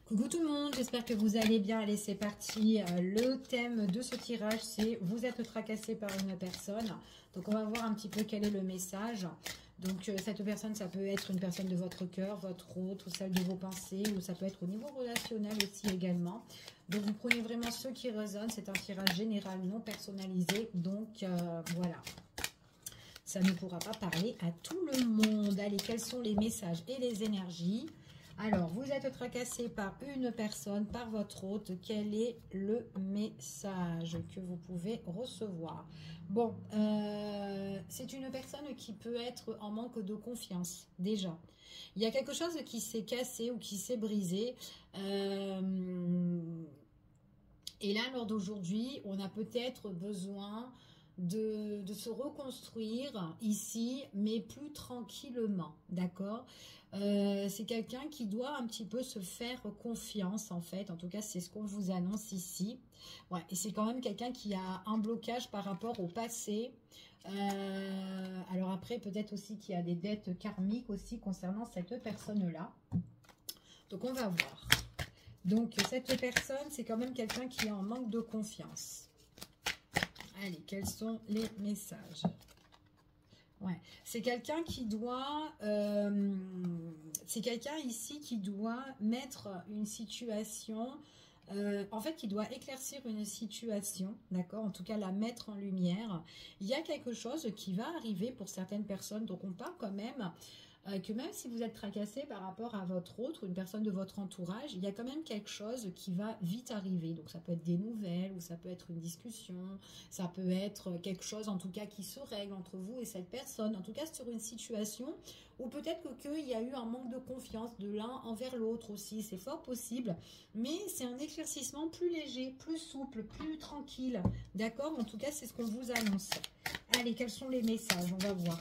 Coucou tout le monde, j'espère que vous allez bien. Allez, c'est parti. Le thème de ce tirage, c'est vous êtes tracassé par une personne. Donc, on va voir un petit peu quel est le message. Donc, cette personne, ça peut être une personne de votre cœur, votre hôte, ou celle de vos pensées, ou ça peut être au niveau relationnel aussi également. Donc, vous prenez vraiment ceux qui résonnent. C'est un tirage général non personnalisé. Donc, voilà. Ça ne pourra pas parler à tout le monde. Allez, quels sont les messages et les énergies ? Alors, vous êtes tracassé par une personne, par votre hôte. Quel est le message que vous pouvez recevoir? Bon, c'est une personne qui peut être en manque de confiance, déjà. Il y a quelque chose qui s'est cassé ou qui s'est brisé. Et là, lors d'aujourd'hui, on a peut-être besoin de se reconstruire ici, mais plus tranquillement, d'accord? C'est quelqu'un qui doit un petit peu se faire confiance, en fait. En tout cas, c'est ce qu'on vous annonce ici. Ouais, et c'est quand même quelqu'un qui a un blocage par rapport au passé. Alors après, peut-être aussi qu'il y a des dettes karmiques aussi concernant cette personne-là. Donc, on va voir. Donc, cette personne, c'est quand même quelqu'un qui est en manque de confiance. Allez, quels sont les messages? Ouais, c'est quelqu'un qui doit... c'est quelqu'un ici qui doit mettre une situation... en fait, qui doit éclaircir une situation, d'accord? En tout cas, la mettre en lumière. Il y a quelque chose qui va arriver pour certaines personnes. Donc, on parle quand même... que même si vous êtes tracassé par rapport à votre autre ou une personne de votre entourage, il y a quand même quelque chose qui va vite arriver. Donc ça peut être des nouvelles ou ça peut être une discussion, ça peut être quelque chose en tout cas qui se règle entre vous et cette personne. En tout cas sur une situation où peut-être qu'il y a eu un manque de confiance de l'un envers l'autre aussi. C'est fort possible, mais c'est un éclaircissement plus léger, plus souple, plus tranquille. D'accord? En tout cas, c'est ce qu'on vous annonce. Allez, quels sont les messages? On va voir.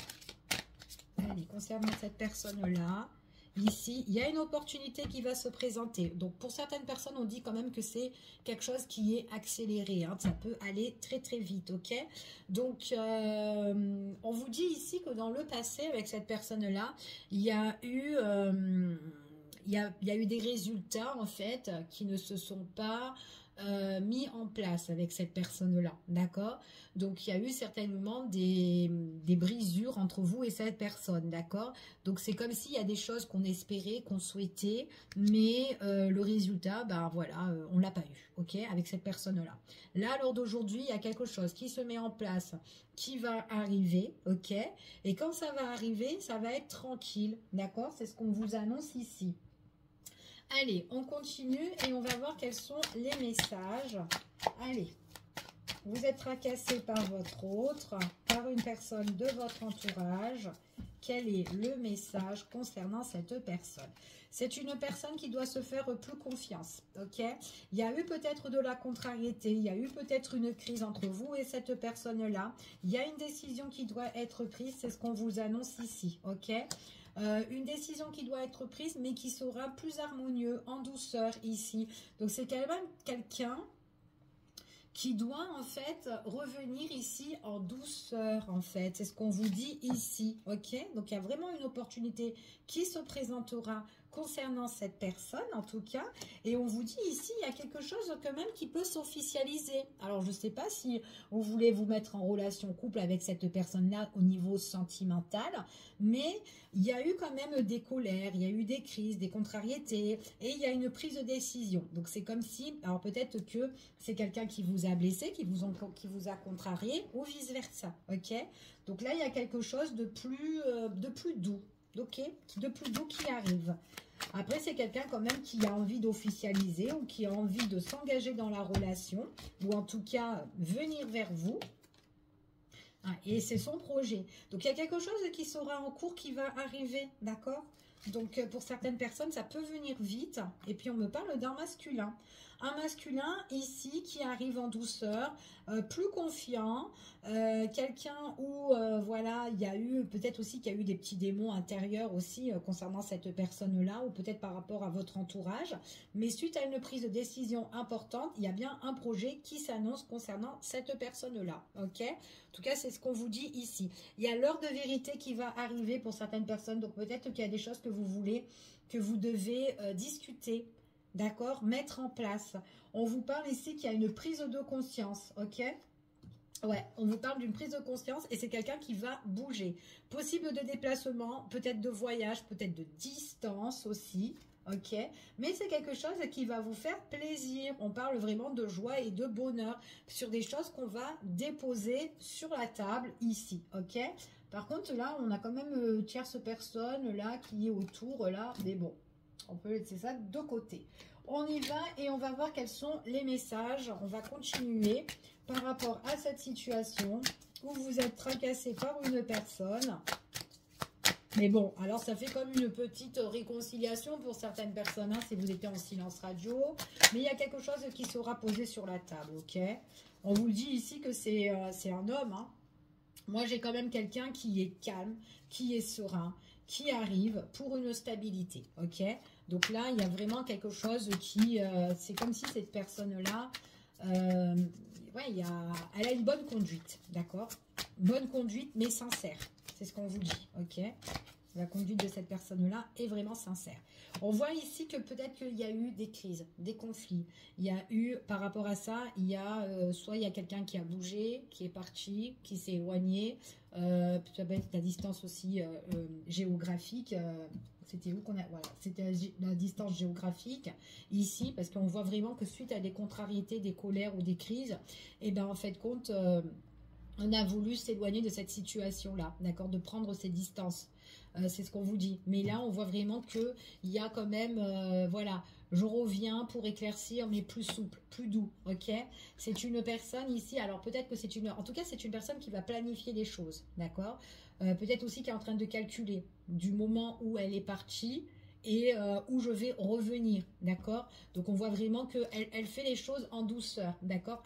Allez, concernant cette personne-là, ici, il y a une opportunité qui va se présenter. Donc, pour certaines personnes, on dit quand même que c'est quelque chose qui est accéléré. Hein. Ça peut aller très, très vite, ok? Donc, on vous dit ici que dans le passé, avec cette personne-là, il y a eu... il y a eu des résultats, en fait, qui ne se sont pas... mis en place avec cette personne-là, d'accord? Donc, il y a eu certainement des brisures entre vous et cette personne, d'accord? Donc, c'est comme s'il y a des choses qu'on espérait, qu'on souhaitait, mais le résultat, ben voilà, on l'a pas eu, ok? Avec cette personne-là. Là, lors d'aujourd'hui, il y a quelque chose qui se met en place, qui va arriver, ok? Et quand ça va arriver, ça va être tranquille, d'accord? C'est ce qu'on vous annonce ici. Allez, on continue et on va voir quels sont les messages. Allez, vous êtes tracassé par votre autre, par une personne de votre entourage. Quel est le message concernant cette personne? C'est une personne qui doit se faire plus confiance, ok? Il y a eu peut-être de la contrariété, il y a eu peut-être une crise entre vous et cette personne-là. Il y a une décision qui doit être prise, c'est ce qu'on vous annonce ici, ok? Une décision qui doit être prise, mais qui sera plus harmonieux, en douceur ici. Donc, c'est quand même quelqu'un qui doit en fait revenir ici en douceur en fait. C'est ce qu'on vous dit ici, ok? Donc, il y a vraiment une opportunité qui se présentera concernant cette personne en tout cas. Et on vous dit ici, il y a quelque chose quand même qui peut s'officialiser. Alors, je ne sais pas si vous voulez vous mettre en relation couple avec cette personne-là au niveau sentimental, mais il y a eu quand même des colères, il y a eu des crises, des contrariétés et il y a une prise de décision. Donc, c'est comme si, alors peut-être que c'est quelqu'un qui vous a blessé, qui vous a contrarié ou vice-versa, ok? Donc là, il y a quelque chose de plus doux, ok? De plus doux qui arrive. Après, c'est quelqu'un quand même qui a envie d'officialiser ou qui a envie de s'engager dans la relation ou en tout cas venir vers vous. Ah, et c'est son projet. Donc, il y a quelque chose qui sera en cours qui va arriver, d'accord? Donc, pour certaines personnes, ça peut venir vite. Et puis, on me parle d'un masculin. Un masculin, ici, qui arrive en douceur, plus confiant. Quelqu'un où, voilà, il y a eu, peut-être aussi qu'il y a eu des petits démons intérieurs aussi concernant cette personne-là, ou peut-être par rapport à votre entourage. Mais suite à une prise de décision importante, il y a bien un projet qui s'annonce concernant cette personne-là, ok? En tout cas, c'est ce qu'on vous dit ici. Il y a l'heure de vérité qui va arriver pour certaines personnes. Donc, peut-être qu'il y a des choses que vous voulez, que vous devez discuter. d'accord, mettre en place. On vous parle ici qu'il y a une prise de conscience, ok? Ouais, on vous parle d'une prise de conscience et c'est quelqu'un qui va bouger. Possible de déplacement, peut-être de voyage, peut-être de distance aussi, ok? Mais c'est quelque chose qui va vous faire plaisir. On parle vraiment de joie et de bonheur sur des choses qu'on va déposer sur la table ici, ok? Par contre, là, on a quand même tierce personne là qui est autour là, mais bon, on peut laisser ça de côté. On y va et on va voir quels sont les messages. On va continuer par rapport à cette situation où vous êtes tracassé par une personne. Mais bon, alors ça fait comme une petite réconciliation pour certaines personnes, hein, si vous étiez en silence radio. Mais il y a quelque chose qui sera posé sur la table, ok? On vous dit ici que c'est un homme, hein. Moi, j'ai quand même quelqu'un qui est calme, qui est serein, qui arrive pour une stabilité, ok? Donc là, il y a vraiment quelque chose qui... c'est comme si cette personne-là... ouais, elle a une bonne conduite, d'accord? Bonne conduite, mais sincère. C'est ce qu'on vous dit, ok? La conduite de cette personne-là est vraiment sincère. On voit ici que peut-être qu'il y a eu des crises, des conflits. Il y a eu, par rapport à ça, il y a soit il y a quelqu'un qui a bougé, qui est parti, qui s'est éloigné. Ça peut être la distance aussi géographique. C'était où qu'on a... Voilà, c'était la distance géographique ici, parce qu'on voit vraiment que suite à des contrariétés, des colères ou des crises, et ben en fait compte, on a voulu s'éloigner de cette situation-là, d'accord, de prendre ses distances. C'est ce qu'on vous dit. Mais là, on voit vraiment qu'il y a quand même, voilà, je reviens pour éclaircir, mais plus souple, plus doux, ok? C'est une personne ici, alors peut-être que c'est une... En tout cas, c'est une personne qui va planifier les choses, d'accord? Peut-être aussi qui est en train de calculer du moment où elle est partie et où je vais revenir, d'accord? Donc on voit vraiment qu'elle fait les choses en douceur, d'accord?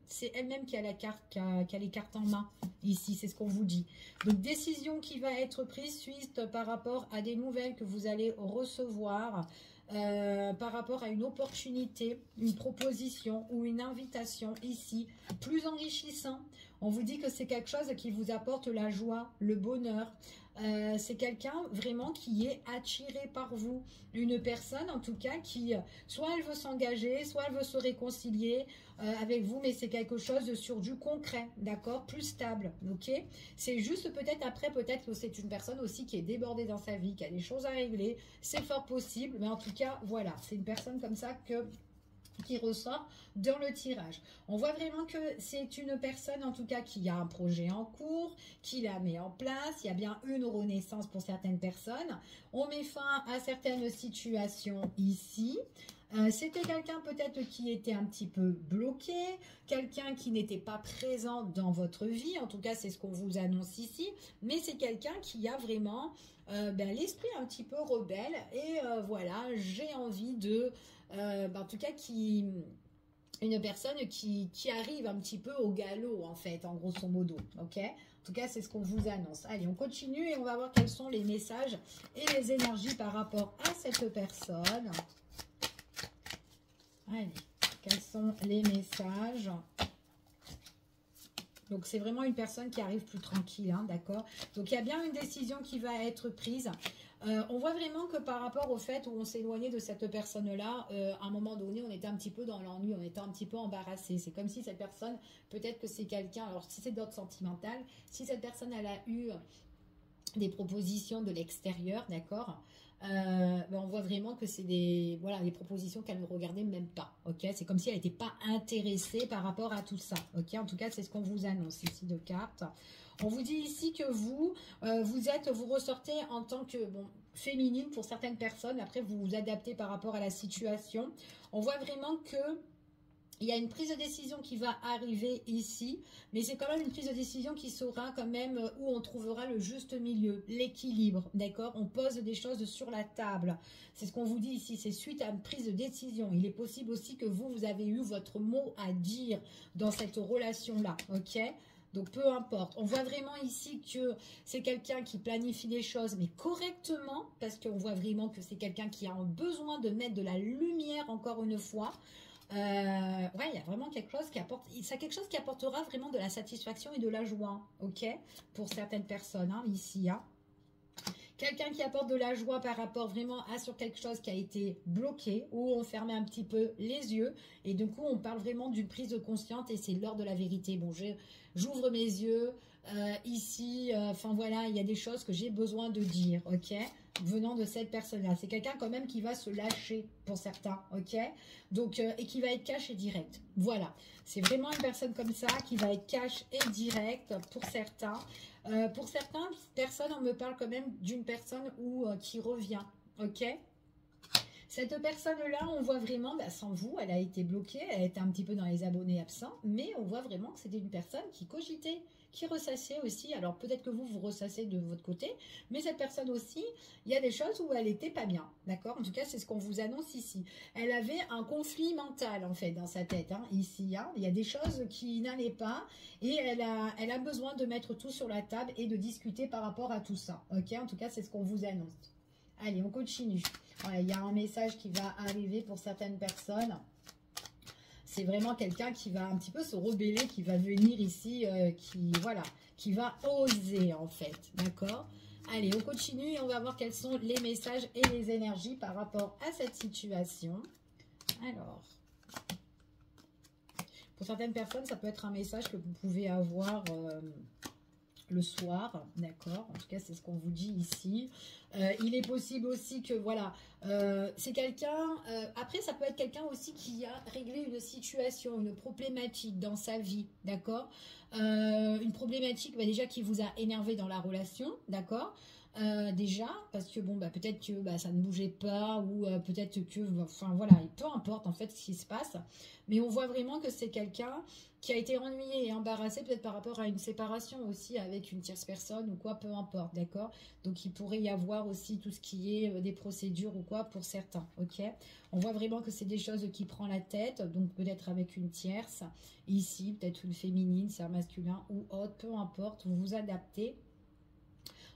C'est elle-même qui a la carte, qui a les cartes en main ici, c'est ce qu'on vous dit. Donc décision qui va être prise suite par rapport à des nouvelles que vous allez recevoir, par rapport à une opportunité, une proposition ou une invitation ici, plus enrichissant. On vous dit que c'est quelque chose qui vous apporte la joie, le bonheur. C'est quelqu'un vraiment qui est attiré par vous. Une personne en tout cas qui, soit elle veut s'engager, soit elle veut se réconcilier avec vous, mais c'est quelque chose sur du concret, d'accord? Plus stable, ok? C'est juste peut-être après, peut-être que c'est une personne aussi qui est débordée dans sa vie, qui a des choses à régler. C'est fort possible, mais en tout cas, voilà, c'est une personne comme ça qui ressort dans le tirage. On voit vraiment que c'est une personne en tout cas qui a un projet en cours, qui la met en place, il y a bien une renaissance pour certaines personnes. On met fin à certaines situations ici. C'était quelqu'un peut-être qui était un petit peu bloqué, quelqu'un qui n'était pas présent dans votre vie, en tout cas c'est ce qu'on vous annonce ici, mais c'est quelqu'un qui a vraiment l'esprit un petit peu rebelle et voilà, j'ai envie de... en tout cas une personne qui arrive un petit peu au galop en fait, en grosso modo, ok? En tout cas c'est ce qu'on vous annonce. Allez, on continue et on va voir quels sont les messages et les énergies par rapport à cette personne. Allez, quels sont les messages? Donc c'est vraiment une personne qui arrive plus tranquille, hein, d'accord? Donc il y a bien une décision qui va être prise. On voit vraiment que par rapport au fait où on s'est éloigné de cette personne-là, à un moment donné, on était un petit peu dans l'ennui, on était un petit peu embarrassé. C'est comme si cette personne, peut-être que c'est quelqu'un, alors si c'est d'ordre sentimental, si cette personne, elle a eu des propositions de l'extérieur, d'accord, on voit vraiment que c'est des propositions qu'elle ne regardait même pas, ok? C'est comme si elle n'était pas intéressée par rapport à tout ça, ok? En tout cas, c'est ce qu'on vous annonce ici de cartes. On vous dit ici que vous ressortez en tant que, féminine pour certaines personnes. Après, vous vous adaptez par rapport à la situation. On voit vraiment que il y a une prise de décision qui va arriver ici, mais c'est quand même une prise de décision qui sera quand même où on trouvera le juste milieu, l'équilibre, d'accord? On pose des choses sur la table. C'est ce qu'on vous dit ici, c'est suite à une prise de décision. Il est possible aussi que vous avez eu votre mot à dire dans cette relation-là, ok? Donc, peu importe. On voit vraiment ici que c'est quelqu'un qui planifie les choses, mais correctement, parce qu'on voit vraiment que c'est quelqu'un qui a besoin de mettre de la lumière, encore une fois. Ouais, il y a vraiment quelque chose qui apporte, c'est quelque chose qui apportera vraiment de la satisfaction et de la joie, ok, pour certaines personnes, hein, ici, hein. Quelqu'un qui apporte de la joie par rapport vraiment à sur quelque chose qui a été bloqué, où on fermait un petit peu les yeux. Et du coup, on parle vraiment d'une prise de conscience et c'est l'heure de la vérité. Bon, j'ouvre mes yeux. Ici, enfin voilà, il y a des choses que j'ai besoin de dire, ok, venant de cette personne-là. C'est quelqu'un quand même qui va se lâcher pour certains, ok, donc, et qui va être cash et direct. Voilà, c'est vraiment une personne comme ça qui va être cash et direct pour certains. Pour certaines personnes, on me parle quand même d'une personne qui revient, ok. Cette personne-là, on voit vraiment, bah, sans vous, elle a été bloquée, elle était un petit peu dans les abonnés absents, mais on voit vraiment que c'était une personne qui cogitait, qui ressassait aussi. Alors peut-être que vous, vous ressassez de votre côté, mais cette personne aussi, il y a des choses où elle n'était pas bien, d'accord? En tout cas, c'est ce qu'on vous annonce ici. Elle avait un conflit mental, en fait, dans sa tête, hein, ici. Hein. Il y a des choses qui n'allaient pas, et elle a besoin de mettre tout sur la table et de discuter par rapport à tout ça, ok? En tout cas, c'est ce qu'on vous annonce. Allez, on continue. Voilà, il y a un message qui va arriver pour certaines personnes. C'est vraiment quelqu'un qui va un petit peu se rebeller, qui va venir ici, qui va oser en fait, d'accord? Allez, on continue et on va voir quels sont les messages et les énergies par rapport à cette situation. Alors, pour certaines personnes, ça peut être un message que vous pouvez avoir le soir, d'accord? En tout cas, c'est ce qu'on vous dit ici. Il est possible aussi que, voilà, c'est quelqu'un... après, ça peut être quelqu'un aussi qui a réglé une situation, une problématique dans sa vie, d'accord? Une problématique déjà qui vous a énervé dans la relation, d'accord? Déjà, parce que bon, bah, peut-être que bah, ça ne bougeait pas ou peut-être que, enfin voilà, peu importe en fait ce qui se passe. Mais on voit vraiment que c'est quelqu'un qui a été ennuyé et embarrassé peut-être par rapport à une séparation aussi avec une tierce personne ou quoi, peu importe, d'accord? Donc il pourrait y avoir aussi tout ce qui est des procédures ou quoi pour certains, ok? On voit vraiment que c'est des choses qui prend la tête, donc peut-être avec une tierce, ici, peut-être une féminine, c'est un masculin ou autre, peu importe, vous vous adaptez.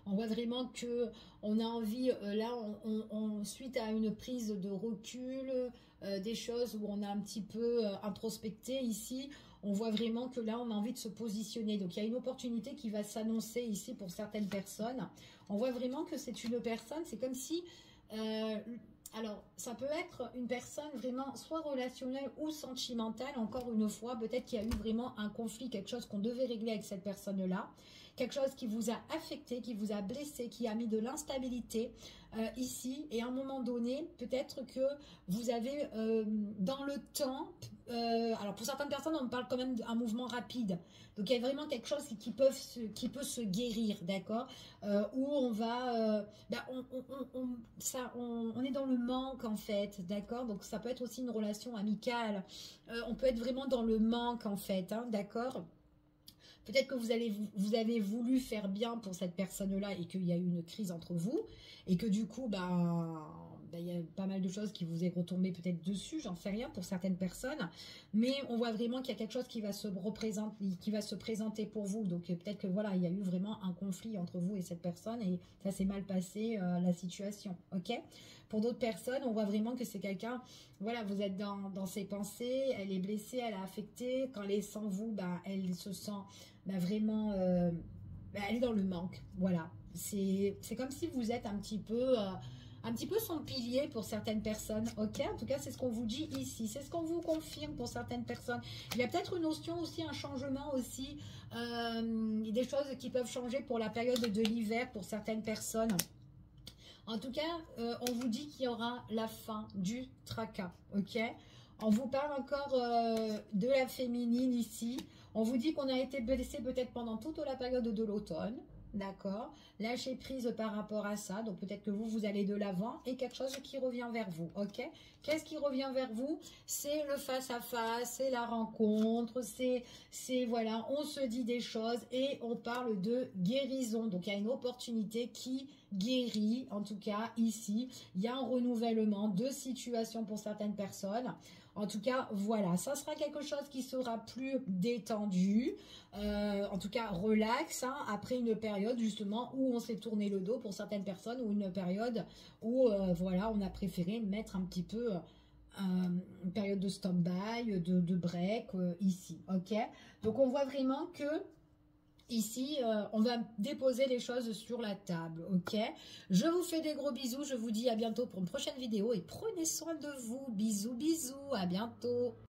On voit vraiment que on a envie, là, suite à une prise de recul, des choses où on a un petit peu introspecté ici, on voit vraiment que là, on a envie de se positionner. Donc, il y a une opportunité qui va s'annoncer ici pour certaines personnes. On voit vraiment que c'est une personne, c'est comme si... alors, ça peut être une personne vraiment soit relationnelle ou sentimentale, encore une fois, peut-être qu'il y a eu vraiment un conflit, quelque chose qu'on devait régler avec cette personne-là, quelque chose qui vous a affecté, qui vous a blessé, qui a mis de l'instabilité ici, et à un moment donné, peut-être que vous avez dans le temps, alors pour certaines personnes, on parle quand même d'un mouvement rapide, donc il y a vraiment quelque chose qui peut se guérir, d'accord, où on va, on est dans le manque en fait, d'accord, donc ça peut être aussi une relation amicale, on peut être vraiment dans le manque en fait, hein, d'accord. Peut-être que vous avez voulu faire bien pour cette personne-là et qu'il y a eu une crise entre vous et que du coup, il y a pas mal de choses qui vous est retombé peut-être dessus, j'en sais rien pour certaines personnes, mais on voit vraiment qu'il y a quelque chose qui va se présenter pour vous. Donc peut-être que voilà, il y a eu vraiment un conflit entre vous et cette personne et ça s'est mal passé la situation, ok? Pour d'autres personnes, on voit vraiment que c'est quelqu'un, voilà, vous êtes dans ses pensées, elle est blessée, elle est affectée, quand elle est sans vous, elle se sent vraiment, elle est dans le manque, voilà. C'est comme si vous êtes un petit peu son pilier pour certaines personnes, ok? En tout cas, c'est ce qu'on vous dit ici, c'est ce qu'on vous confirme pour certaines personnes. Il y a peut-être une notion aussi, un changement aussi, des choses qui peuvent changer pour la période de l'hiver pour certaines personnes. En tout cas, on vous dit qu'il y aura la fin du tracas, ok? On vous parle encore de la féminine ici. On vous dit qu'on a été blessé peut-être pendant toute la période de l'automne. D'accord? Lâchez prise par rapport à ça. Donc peut-être que vous allez de l'avant et quelque chose qui revient vers vous. Ok? Qu'est-ce qui revient vers vous? C'est le face-à-face, c'est la rencontre, c'est voilà, on se dit des choses et on parle de guérison. Donc il y a une opportunité qui guérit. En tout cas, ici, il y a un renouvellement de situation pour certaines personnes. En tout cas, voilà, ça sera quelque chose qui sera plus détendu, en tout cas relax, hein, après une période justement où on s'est tourné le dos pour certaines personnes, ou une période où voilà, on a préféré mettre un petit peu une période de stand-by, de break ici, ok? Donc on voit vraiment que Ici, on va déposer les choses sur la table, ok? Je vous fais des gros bisous, je vous dis à bientôt pour une prochaine vidéo et prenez soin de vous. Bisous, bisous, à bientôt.